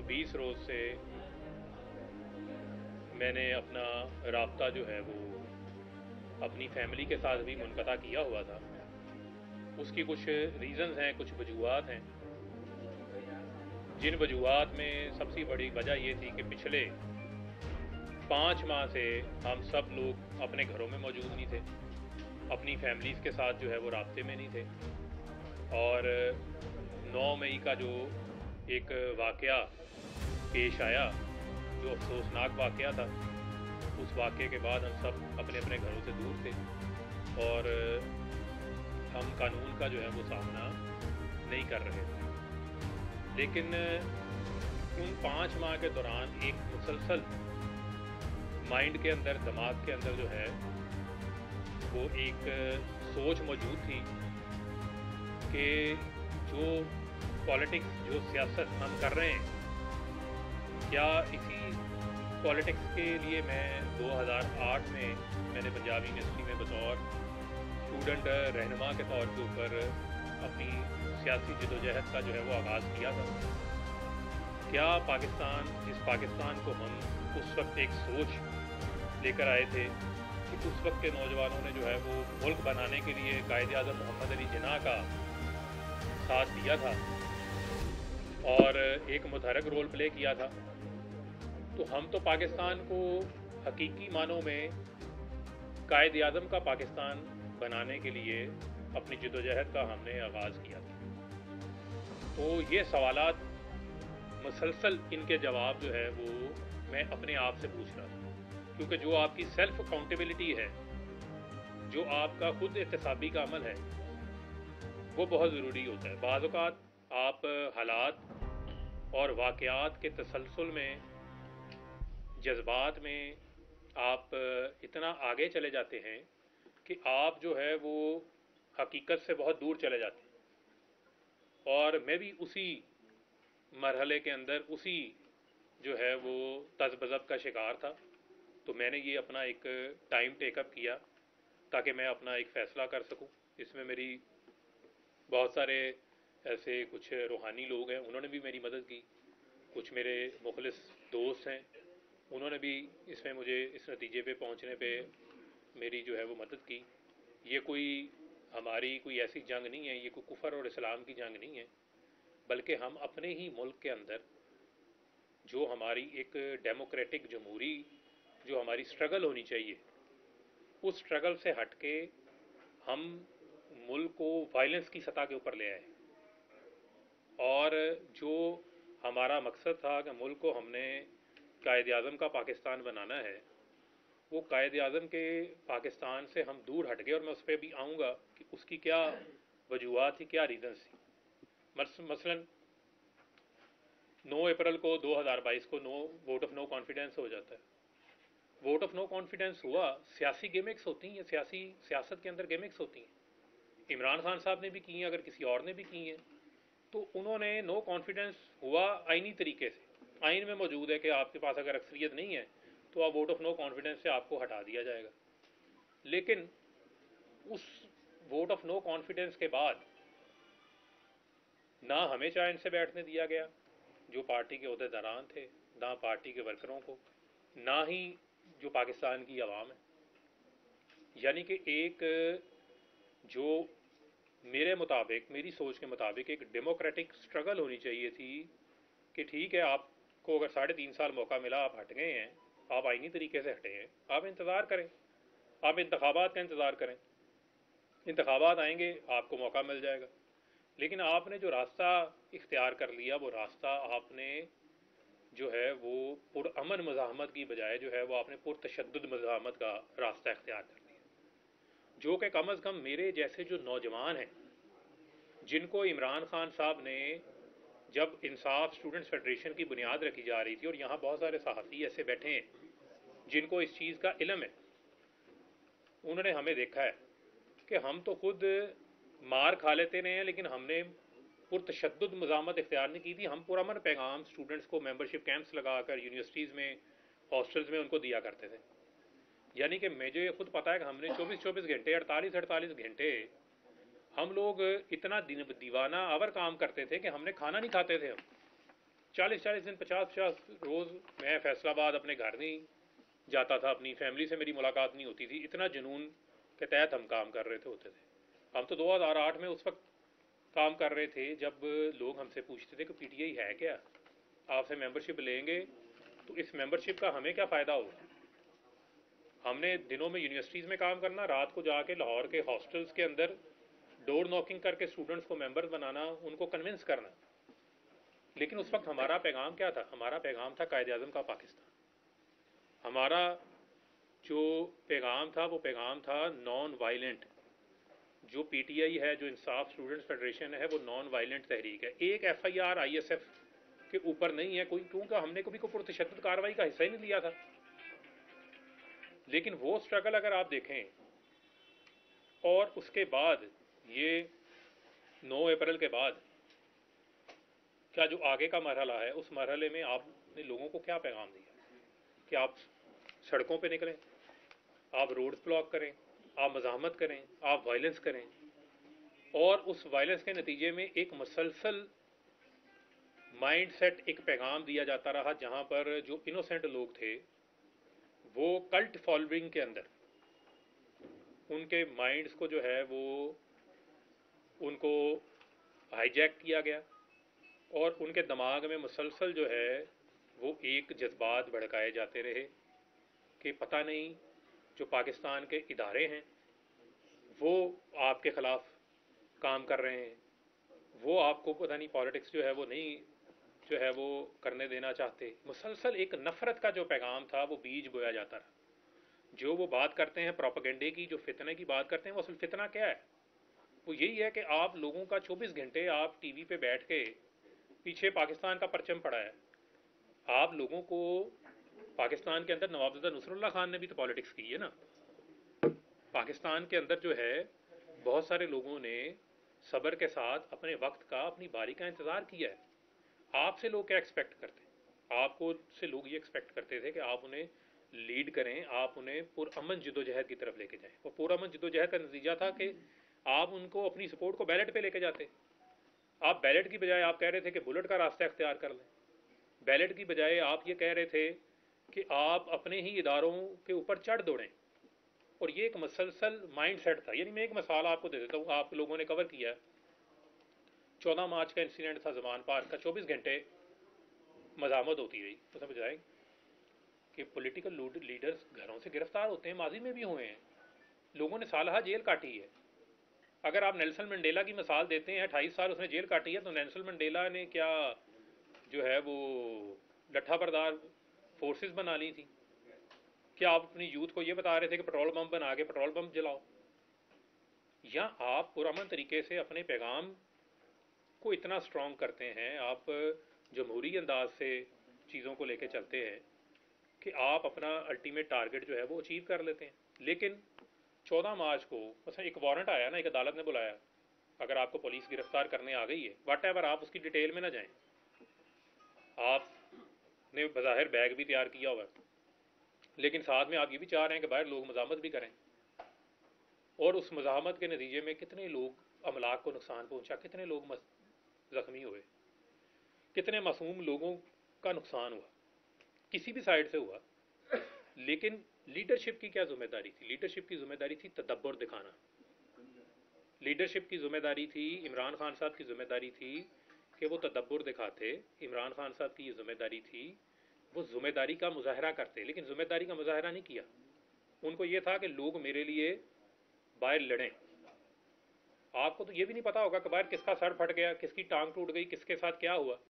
20 रोज़ से मैंने अपना राब्ता जो है वो अपनी फैमिली के साथ भी मुनक़ता किया हुआ था। उसकी कुछ रीज़न्स हैं, कुछ वजूहात हैं। जिन वजूहात में सबसे बड़ी वजह ये थी कि पिछले 5 माह से हम सब लोग अपने घरों में मौजूद नहीं थे, अपनी फैमिलीज़ के साथ जो है वो राब्ते में नहीं थे। और 9 मई का जो एक वाक़या पेश आया, जो अफसोसनाक वाक़या था, उस वाक़े के बाद हम सब अपने अपने घरों से दूर थे और हम कानून का जो है वो सामना नहीं कर रहे थे। लेकिन उन 5 माह के दौरान एक मुसलसल माइंड के अंदर, दिमाग के अंदर जो है वो एक सोच मौजूद थी कि जो पॉलिटिक्स, जो सियासत हम कर रहे हैं, क्या इसी पॉलिटिक्स के लिए मैं 2008 में मैंने पंजाब यूनिवर्सिटी में बतौर स्टूडेंट रहनुमा के तौर के ऊपर अपनी सियासी जदोजहद का जो है वो आगाज़ किया था। क्या पाकिस्तान, जिस पाकिस्तान को हम उस वक्त एक सोच लेकर आए थे कि उस वक्त के नौजवानों ने जो है वो मुल्क बनाने के लिए कायद-ए-आज़म मोहम्मद अली जिन्ना का साथ दिया था और एक मुतहर्रिक रोल प्ले किया था, तो हम तो पाकिस्तान को हकीकी मानों में कायद-ए-आज़म का पाकिस्तान बनाने के लिए अपनी जदोजहद का हमने आगाज़ किया था। तो ये सवालात मुसलसल, इनके जवाब जो है वो मैं अपने आप से पूछ रहा था, क्योंकि जो आपकी सेल्फ अकाउंटेबिलिटी है, जो आपका खुद एहतसाबी का अमल है, वो बहुत ज़रूरी होता है। बाज़ औक़ात आप हालात और वाक़यात के तसलसल में, जज्बात में आप इतना आगे चले जाते हैं कि आप जो है वो हकीकत से बहुत दूर चले जाते हैं। और मैं भी उसी मरहले के अंदर, उसी जो है वो तज़बज़ब का शिकार था। तो मैंने ये अपना एक टाइम टेकअप किया ताकि मैं अपना एक फ़ैसला कर सकूं। इसमें मेरी बहुत सारे ऐसे कुछ रूहानी लोग हैं, उन्होंने भी मेरी मदद की। कुछ मेरे मुखलिस दोस्त हैं, उन्होंने भी इसमें मुझे इस नतीजे पे पहुंचने पे मेरी जो है वो मदद की। ये कोई हमारी कोई ऐसी जंग नहीं है, ये कोई कुफर और इस्लाम की जंग नहीं है, बल्कि हम अपने ही मुल्क के अंदर जो हमारी एक डेमोक्रेटिक जमहूरी जो हमारी स्ट्रगल होनी चाहिए, उस स्ट्रगल से हट के हम मुल्क को वायलेंस की सतह के ऊपर ले आए। और जो हमारा मकसद था कि मुल्क को हमने कायद-ए-आज़म का पाकिस्तान बनाना है, वो कायद-ए-आज़म के पाकिस्तान से हम दूर हट गए। और मैं उस पर भी आऊँगा कि उसकी क्या वजूहात थी, क्या रीज़न्स थी। मसलन 9 अप्रैल को 2022 को वोट ऑफ नो कॉन्फिडेंस हो जाता है। वोट ऑफ नो कॉन्फिडेंस हुआ, सियासी गेमिक्स होती हैं, सियासत के अंदर गेमिक्स होती हैं। इमरान खान साहब ने भी की हैं, अगर किसी और ने भी की हैं, तो उन्होंने नो कॉन्फिडेंस हुआ आइनी तरीके से। आइन में मौजूद है कि आपके पास अगर अक्सरियत नहीं है तो आप वोट ऑफ नो कॉन्फिडेंस से आपको हटा दिया जाएगा। लेकिन उस वोट ऑफ नो कॉन्फिडेंस के बाद ना हमें चैन से बैठने दिया गया जो पार्टी के अहदेदारान थे, ना पार्टी के वर्करों को, ना ही जो पाकिस्तान की आवाम है। यानी कि एक जो मेरे मुताबिक, मेरी सोच के मुताबिक एक डेमोक्रेटिक स्ट्रगल होनी चाहिए थी कि ठीक है, आपको अगर 3.5 साल मौका मिला, आप हट गए हैं, आप आइनी तरीके से हटे हैं, आप इंतज़ार करें, आप इंतखाबात का इंतज़ार करें, इंतखाबात आएंगे, आपको मौका मिल जाएगा। लेकिन आपने जो रास्ता इख्तियार कर लिया, वो रास्ता आपने जो है वो पुरअमन मज़ाहमत की बजाय जो है वो आपने पुरतशद्दुद मज़ाहमत का रास्ता इख्तियार कर लिया, जो कि कम अज़ कम मेरे जैसे जो नौजवान हैं, जिनको इमरान खान साहब ने, जब इंसाफ स्टूडेंट्स फेडरेशन की बुनियाद रखी जा रही थी, और यहाँ बहुत सारे सहाफ़ी ऐसे बैठे हैं जिनको इस चीज़ का इल्म है, उन्होंने हमें देखा है कि हम तो खुद मार खा लेते रहे हैं, लेकिन हमने पुरतशद्दुद मज़ाहमत इख्तियार नहीं की थी। हम पुरअमन पैगाम स्टूडेंट्स को मेंबरशिप कैंप्स लगाकर यूनिवर्सिटीज़ में, हॉस्टल्स में उनको दिया करते थे। यानी कि मुझे खुद पता है कि हमने 24-24 घंटे, 48-48 घंटे हम लोग इतना दीवाना आवर काम करते थे कि हमने खाना नहीं खाते थे हम। 40 دن 50 روز میں فیصل آباد اپنے گھر نہیں جاتا تھا، اپنی فیملی سے میری ملاقات نہیں ہوتی تھی. اتنا جنون کے تحت ہم کام کر رہے ہوتے تھے. ہم تو 2008 میں اس وقت کام کر رہے تھے جب لوگ ہم سے پوچھتے تھے کہ پی ٹی آئی ہے کیا، آپ سے ممبرشپ لیں گے تو اس ممبرشپ کا ہمیں کیا فائدہ ہوگا. ہم نے دنوں میں یونیورسٹیز میں کام کرنا، رات کو جا کے لاہور کے ہاسٹلز کے اندر ڈور ناکنگ کر کے اسٹوڈنٹس کو ممبر بنانا، ان کو کنونس کرنا. لیکن اس وقت ہمارا پیغام کیا تھا؟ ہمارا پیغام تھا قائد اعظم کا پاکستان. ہمارا جو پیغام تھا وہ پیغام تھا نان وائلنٹ. جو پی ٹی آئی ہے، جو انصاف اسٹوڈنٹس فیڈریشن ہے، وہ نان وائلنٹ تحریک ہے. ایک F I R I S F کے اوپر نہیں ہے کوئی، کیونکہ ہم نے کبھی کوئی پرتشدد کارروائی کا حصہ ہی نہیں لیا تھا. لیکن وہ سٹرگل اگر آپ دیکھیں، اور اس کے بعد یہ 9 اپریل کے بعد کیا جو آگے کا مرحلہ ہے، اس مرحلے میں آپ نے لوگوں کو کیا پیغام دیا کہ آپ سڑکوں پہ نکلیں، آپ روڈز بلاک کریں، آپ مزاحمت کریں، آپ وائلنس کریں. اور اس وائلنس کے نتیجے میں ایک مسلسل مائنڈ سیٹ، ایک پیغام دیا جاتا رہا، جہاں پر جو انوسینٹ لوگ تھے وہ کلٹ فالوئنگ کے اندر ان کے مائنڈز کو جو ہے وہ ان کو ہائی جیک کیا گیا، اور ان کے دماغ میں مسلسل جو ہے وہ ایک جذبات بھڑکائے جاتے رہے کہ پتہ نہیں جو پاکستان کے ادارے ہیں وہ آپ کے خلاف کام کر رہے ہیں، وہ آپ کو پتہ نہیں پالیٹکس جو ہے وہ نہیں جو ہے وہ کرنے دینا چاہتے. مسلسل ایک نفرت کا جو پیغام تھا وہ بیج بویا جاتا رہا. جو وہ بات کرتے ہیں پروپیگنڈے کی، جو فتنے کی بات کرتے ہیں، وہ اصل فتنہ کیا ہے؟ وہ یہی ہے کہ آپ لوگوں کا 24 گھنٹے آپ ٹی وی پہ بیٹھ کے پیچھے پاکستان کا پرچم پڑا ہے. آپ لوگوں کو پاکستان کے اندر نواب زادہ نصر اللہ خان نے بھی تو پالیٹکس کی ہے نا. پاکستان کے اندر جو ہے بہت سارے لوگوں نے صبر کے ساتھ اپنے وقت کا، اپنی باری کا انتظار کیا ہے. آپ سے لوگ کیا ایکسپیکٹ کرتے ہیں؟ آپ کو سے لوگ یہ ایکسپیکٹ کرتے تھے کہ آپ انہیں لیڈ کریں، آپ انہیں پرامن جدوجہد کی طرف لے کے جائیں. اور پرامن جدوجہد کا نتیجہ تھا کہ آپ ان کو اپنی سپورٹ کو بیلٹ پہ لے کے جاتے. آپ بیلٹ کی بجائے آپ کہہ رہے تھے کہ بلٹ کا راستہ اختیار کر لیں. بیلٹ کی بجائے آپ یہ کہہ رہے تھے کہ آپ اپنے ہی اداروں کے اوپر چڑھ دوڑیں. اور یہ ایک مسلسل مائنڈ سیٹ تھا. یعنی میں ایک مثال آپ کو دے دیتا ہوں، آپ لوگوں نے کور کیا 14 مارچ کا انسیڈنٹ تھا زمان پارک کا. 24 گھنٹے مزاحمت ہوتی رہی. تو سمجھ آئے کہ پولیٹیکل لیڈرز گھروں سے گرفتار ہوتے ہیں، ماضی میں بھی ہوئے ہیں. لوگوں نے سالہ جیل کاٹی ہے. اگر آپ نیلسن منڈیلا کی مثال دیتے ہیں، 28 سال اس نے جیل کاٹی ہے، تو نیلسن منڈیلا نے کیا جو ہے وہ لٹھا بردار فورسز بنا لی تھی؟ کیا آپ اپنی یوتھ کو یہ بتا رہے تھے کہ پٹرول پمپ بنا کے پٹرول پمپ جلاؤ؟ یا آپ پرامن طریقے سے اپنے پیغام کو اتنا سٹرونگ کرتے ہیں، آپ جمہوری انداز سے چیزوں کو لے کے چلتے ہیں کہ آپ اپنا الٹیمیٹ ٹارگٹ جو ہے وہ اچیو کر لیتے ہیں. لیکن 14 مارچ کو مثلا ایک وارنٹ آیا نا، ایک عدالت نے بلایا، اگر آپ کو پولیس گرفتار کرنے آ گئی ہے، واٹ ایور، آپ اس کی ڈیٹیل میں نہ جائیں. آپ نے بظاہر بیگ بھی تیار کیا ہوا ہے، لیکن ساتھ میں آپ یہ بھی چاہ رہے ہیں کہ باہر لوگ مزاحمت بھی کریں. اور اس مزاحمت کے نتیجے میں کتنے لوگ املاک کو نقصان پہنچا، کتنے لوگ زخمی ہوئے، کتنے معصوم لوگوں کا نقصان ہوا، کسی بھی سائڈ سے ہوا. لیکن لیڈرشپ کی کیا ذمہ داری تھی؟ لیڈرشپ کی ذمہ داری تھی تدبر دکھانا. لیڈرشپ کی ذمہ داری تھی، عمران خان صاحب کی ذمہ داری تھی کہ وہ تدبر دکھاتے. عمران خان صاحب کی یہ ذمہ داری تھی، وہ ذمہ داری کا مظاہرہ کرتے، لیکن ذمہ داری کا مظاہرہ نہیں کیا. ان کو یہ تھا کہ لوگ میرے لیے باہر لڑیں. آپ کو تو یہ بھی نہیں پتا ہوگا کہ باہر کس کا سر پھٹ گیا، کس کی ٹانگ ٹوٹ گئی، کس کے ساتھ کیا ہوا.